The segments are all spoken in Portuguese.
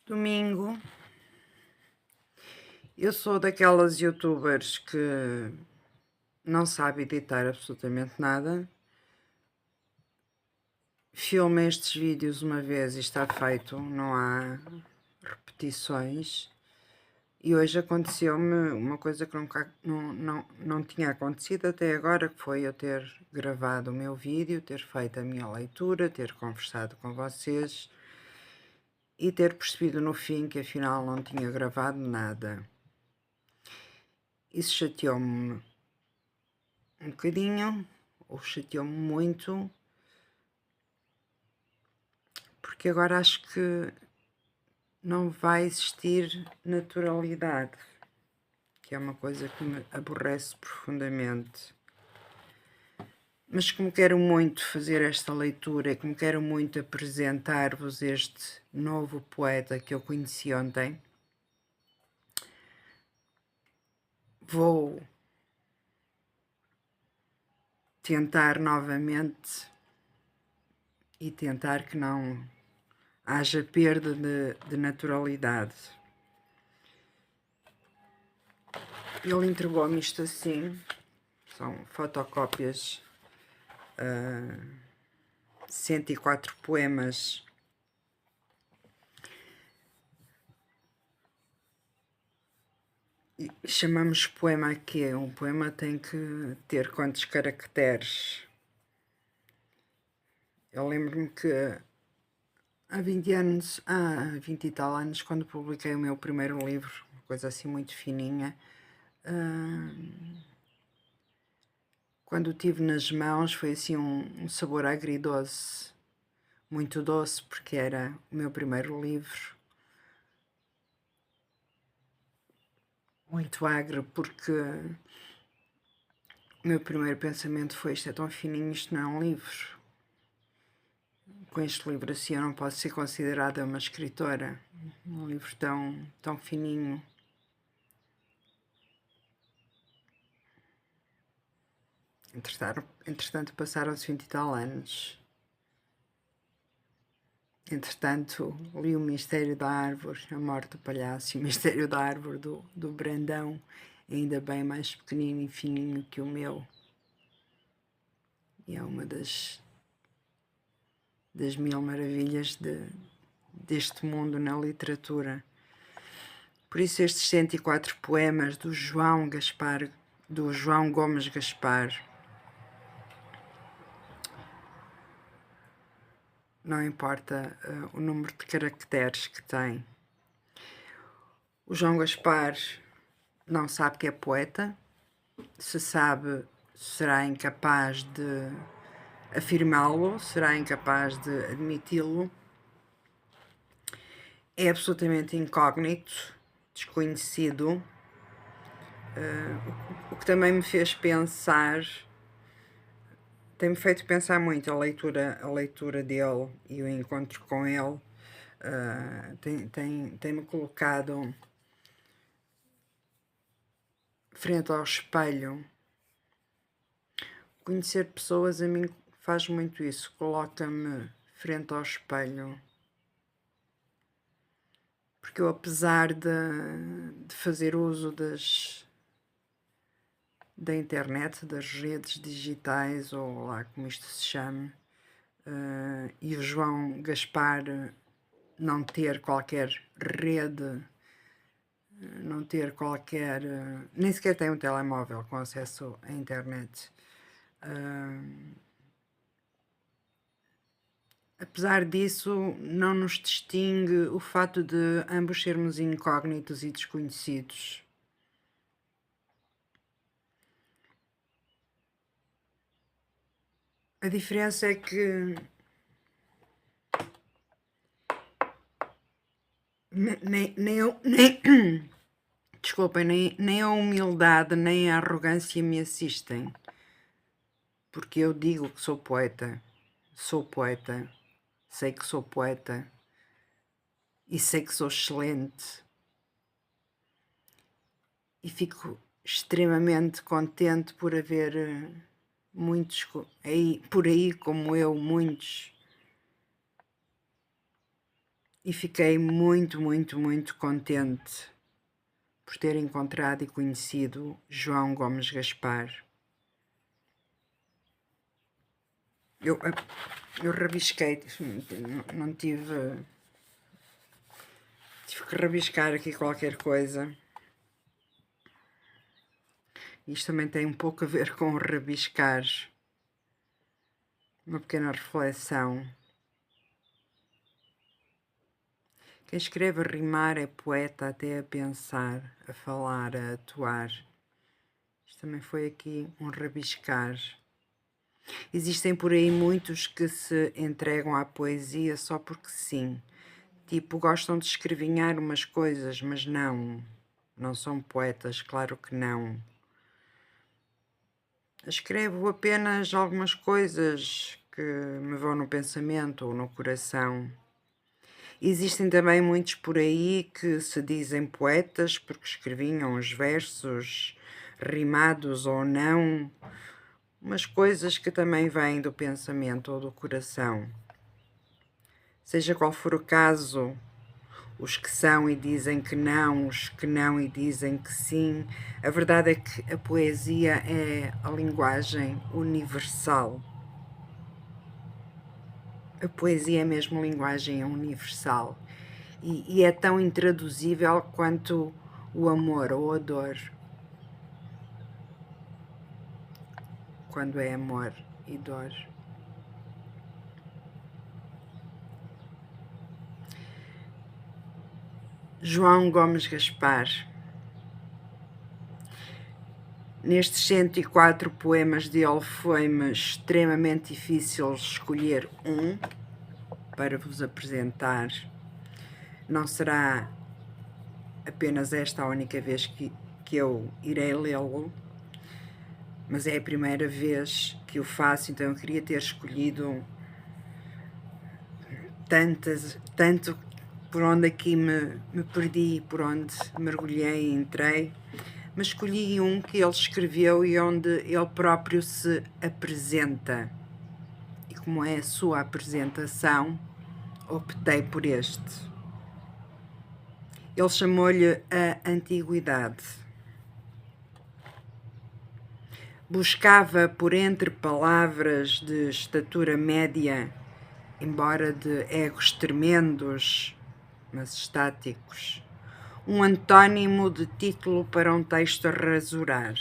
Domingo, eu sou daquelas youtubers que não sabe editar absolutamente nada. Filma estes vídeos uma vez e está feito, não há repetições. E hoje aconteceu-me uma coisa que não tinha acontecido até agora, que foi eu ter gravado o meu vídeo, ter feito a minha leitura, ter conversado com vocês e ter percebido no fim que afinal não tinha gravado nada. Isso chateou-me um bocadinho, ou chateou-me muito, porque agora acho que não vai existir naturalidade, que é uma coisa que me aborrece profundamente. Mas como quero muito fazer esta leitura e como quero muito apresentar-vos este novo poeta que eu conheci ontem, vou tentar novamente e tentar que não haja perda de naturalidade. Ele entregou-me isto assim, são fotocópias, 104 poemas. E chamamos poema aqui, um poema tem que ter quantos caracteres? Eu lembro-me que há 20 anos, há 20 e tal anos, quando publiquei o meu primeiro livro, uma coisa assim muito fininha, quando o tive nas mãos foi assim um sabor agridoce, muito doce, porque era o meu primeiro livro. Muito agro, porque o meu primeiro pensamento foi: isto é tão fininho, isto não é um livro. Com este livro assim eu não posso ser considerada uma escritora. Um livro tão fininho. Entretanto passaram-se 20 e tal anos. Entretanto, li o Mistério da Árvore, A Morte do Palhaço, e o Mistério da Árvore do Brandão, ainda bem mais pequenino e fininho que o meu. E é uma das mil maravilhas deste mundo na literatura. Por isso estes 104 poemas do João Gomes Gaspar, não importa o número de caracteres que tem. O João Gaspar não sabe que é poeta, se sabe, será incapaz de afirmá-lo, será incapaz de admiti-lo. É absolutamente incógnito, desconhecido, o que também me fez pensar, tem-me feito pensar muito a leitura dele e o encontro com ele, tem-me colocado frente ao espelho. Conhecer pessoas a mim faz muito isso, coloca-me frente ao espelho. Porque eu, apesar de fazer uso da internet, das redes digitais, ou lá como isto se chama, e o João Gaspar não ter qualquer rede, não ter qualquer... nem sequer tem um telemóvel com acesso à internet. Apesar disso, não nos distingue o fato de ambos sermos incógnitos e desconhecidos. A diferença é que desculpem, nem a humildade nem a arrogância me assistem, porque eu digo que sou poeta, sei que sou poeta e sei que sou excelente, e fico extremamente contente por haver muitos por aí como eu, muitos e fiquei muito, muito, muito contente por ter encontrado e conhecido João Gomes Gaspar. Eu rabisquei, não tive que rabiscar aqui qualquer coisa. Isto também tem um pouco a ver com rabiscar. Uma pequena reflexão. Quem escreve a rimar é poeta até a pensar, a falar, a atuar. Isto também foi aqui um rabiscar. Existem por aí muitos que se entregam à poesia só porque sim. Tipo, gostam de escrevinhar umas coisas, mas não são poetas, claro que não. Escrevo apenas algumas coisas que me vão no pensamento ou no coração. Existem também muitos por aí que se dizem poetas porque escreviam os versos, rimados ou não, umas coisas que também vêm do pensamento ou do coração. Seja qual for o caso, os que são e dizem que não, os que não e dizem que sim, a verdade é que a poesia é a linguagem universal. A poesia é mesmo linguagem universal e é tão intraduzível quanto o amor ou a dor, quando é amor e dor. João Gomes Gaspar. Nestes 104 poemas dele foi-me extremamente difícil escolher um para vos apresentar. Não será apenas esta a única vez que eu irei lê-lo, mas é a primeira vez que o faço, então eu queria ter escolhido tanto por onde aqui me perdi, por onde mergulhei e entrei, mas escolhi um que ele escreveu e onde ele próprio se apresenta. E como é a sua apresentação, optei por este. Ele chamou-lhe a Antiguidade. Buscava por entre palavras de estatura média, embora de egos tremendos, mas estáticos, um antônimo de título para um texto a rasurar.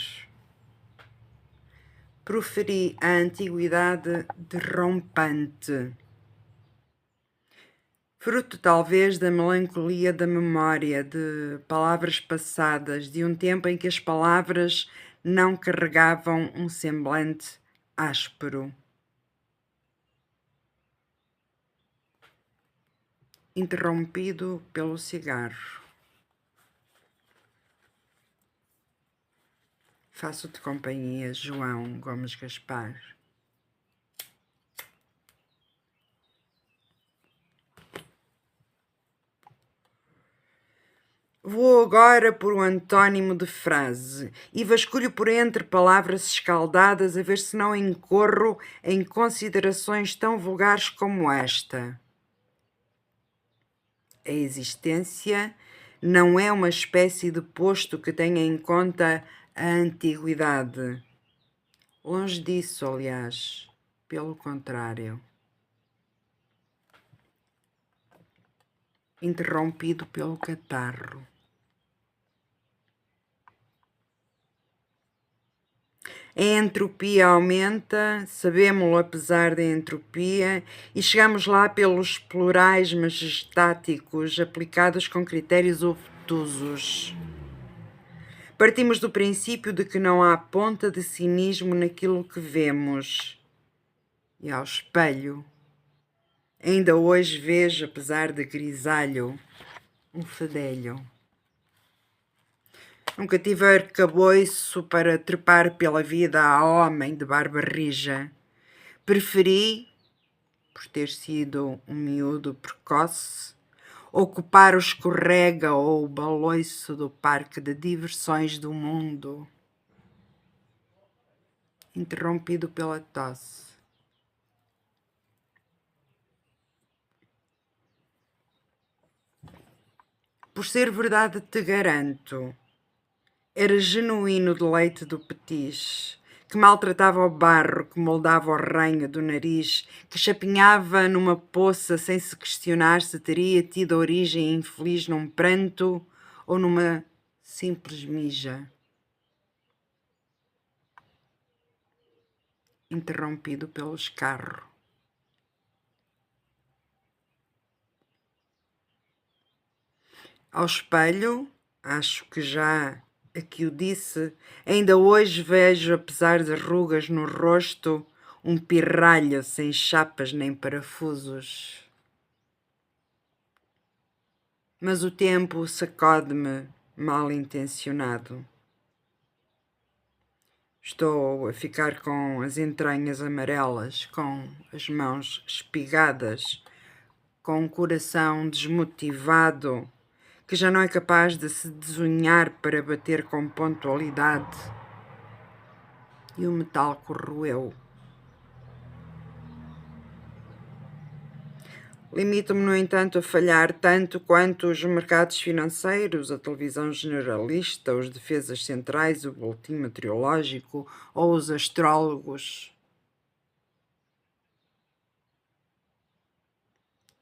Proferi a antiguidade derrompante, fruto talvez da melancolia da memória, de palavras passadas, de um tempo em que as palavras não carregavam um semblante áspero. Interrompido pelo cigarro. Faço-te companhia, João Gomes Gaspar. Vou agora por um antônimo de frase e vasculho por entre palavras escaldadas a ver se não incorro em considerações tão vulgares como esta. A existência não é uma espécie de posto que tenha em conta a antiguidade. Longe disso, aliás, pelo contrário. Interrompido pelo catarro. A entropia aumenta, sabemo-lo apesar da entropia, e chegamos lá pelos plurais majestáticos aplicados com critérios obtusos. Partimos do princípio de que não há ponta de cinismo naquilo que vemos. E ao espelho, ainda hoje vejo, apesar de grisalho, um fedelho. Nunca tive arcabouço para trepar pela vida a homem de barba rija. Preferi, por ter sido um miúdo precoce, ocupar o escorrega ou o baloiço do parque de diversões do mundo. Interrompido pela tosse. Por ser verdade te garanto, era genuíno deleite do petis, que maltratava o barro, que moldava o ranho do nariz, que chapinhava numa poça sem se questionar se teria tido origem infeliz num pranto ou numa simples mija. Interrompido pelo escarro. Ao espelho, acho que já aqui o disse, ainda hoje vejo, apesar de rugas no rosto, um pirralho sem chapas nem parafusos. Mas o tempo sacode-me mal intencionado. Estou a ficar com as entranhas amarelas, com as mãos espigadas, com um coração desmotivado, que já não é capaz de se desunhar para bater com pontualidade. E o metal corroeu. Limito-me, no entanto, a falhar tanto quanto os mercados financeiros, a televisão generalista, os defesas centrais, o boletim meteorológico ou os astrólogos.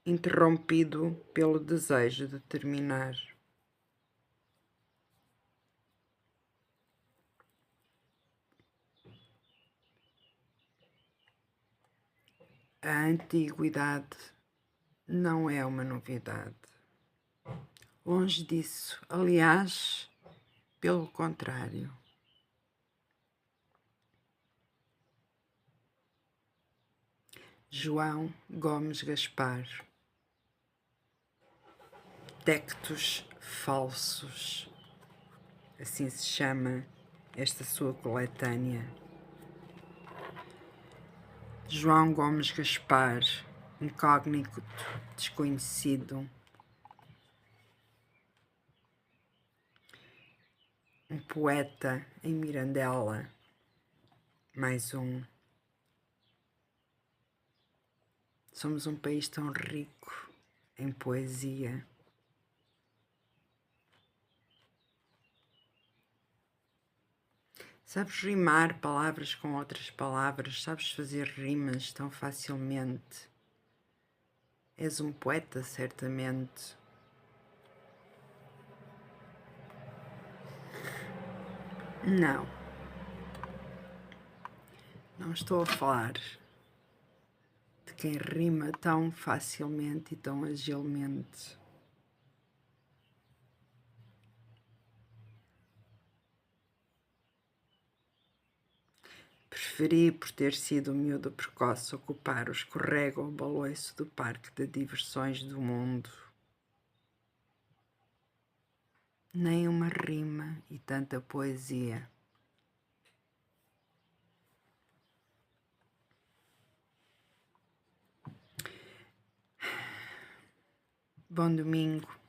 Interrompido pelo desejo de terminar. A antiguidade não é uma novidade. Longe disso, aliás, pelo contrário. João Gomes Gaspar. Tectos falsos. Assim se chama esta sua coletânea. João Gomes Gaspar, incógnito, desconhecido. Um poeta em Mirandela. Mais um. Somos um país tão rico em poesia. Sabes rimar palavras com outras palavras, sabes fazer rimas tão facilmente. És um poeta, certamente. Não. Não estou a falar de quem rima tão facilmente e tão agilmente. Preferi, por ter sido um miúdo precoce, ocupar o escorrego ou baloiço do parque de diversões do mundo. Nem uma rima e tanta poesia. Bom domingo.